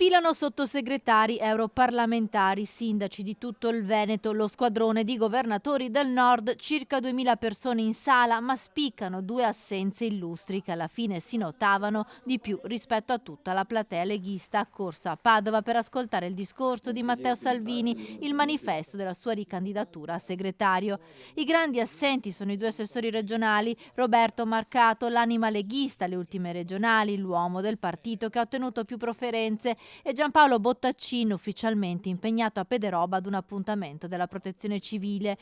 Sfilano sottosegretari, europarlamentari, sindaci di tutto il Veneto, lo squadrone di governatori del nord, circa 2000 persone in sala, ma spiccano due assenze illustri che alla fine si notavano di più rispetto a tutta la platea leghista accorsa a Padova per ascoltare il discorso di Matteo Salvini, il manifesto della sua ricandidatura a segretario. I grandi assenti sono i due assessori regionali, Roberto Marcato, l'anima leghista alle ultime regionali, l'uomo del partito che ha ottenuto più preferenze, e Giampaolo Bottaccino, ufficialmente impegnato a Pederoba ad un appuntamento della Protezione Civile.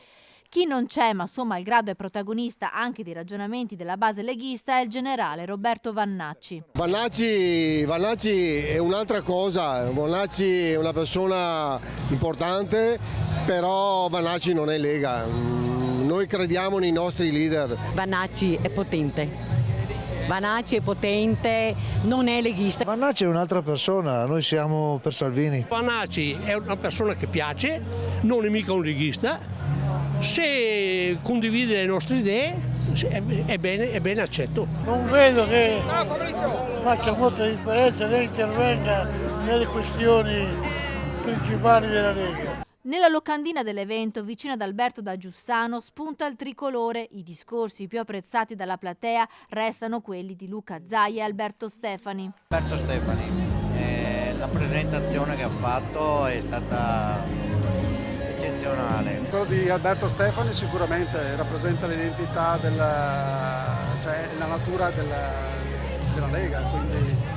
Chi non c'è, ma suo malgrado è protagonista anche dei ragionamenti della base leghista, è il generale Roberto Vannacci. Vannacci è un'altra cosa, Vannacci è una persona importante, però Vannacci non è Lega. Noi crediamo nei nostri leader. Vannacci è potente. Vannacci è potente, non è leghista. Vannacci è un'altra persona, noi siamo per Salvini. Vannacci è una persona che piace, non è mica un leghista, se condivide le nostre idee è bene accetto. Non vedo che faccia molta differenza né intervenga nelle questioni principali della Lega. Nella locandina dell'evento, vicino ad Alberto da Giussano, spunta il tricolore. I discorsi più apprezzati dalla platea restano quelli di Luca Zaia e Alberto Stefani. Alberto Stefani, la presentazione che ha fatto è stata eccezionale. Quello di Alberto Stefani sicuramente rappresenta l'identità cioè la natura della Lega, quindi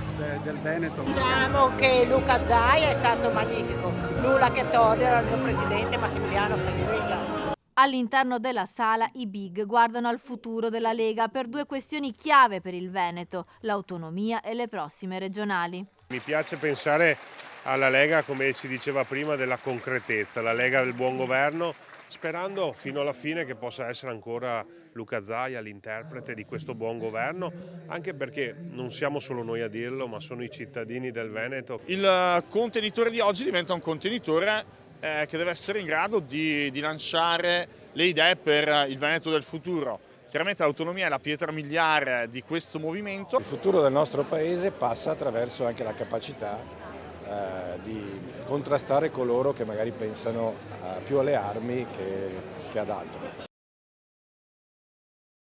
del Veneto. Diciamo che Luca Zaia è stato magnifico, nulla che togliere al mio presidente Massimiliano Frecciarola. All'interno della sala i big guardano al futuro della Lega per due questioni chiave per il Veneto, l'autonomia e le prossime regionali. Mi piace pensare alla Lega, come si diceva prima, della concretezza, la Lega del buon governo, sperando fino alla fine che possa essere ancora Luca Zaia l'interprete di questo buon governo, anche perché non siamo solo noi a dirlo, ma sono i cittadini del Veneto. Il contenitore di oggi diventa un contenitore che deve essere in grado di lanciare le idee per il Veneto del futuro. Chiaramente l'autonomia è la pietra miliare di questo movimento. Il futuro del nostro paese passa attraverso anche la capacità di contrastare coloro che magari pensano più alle armi che ad altro.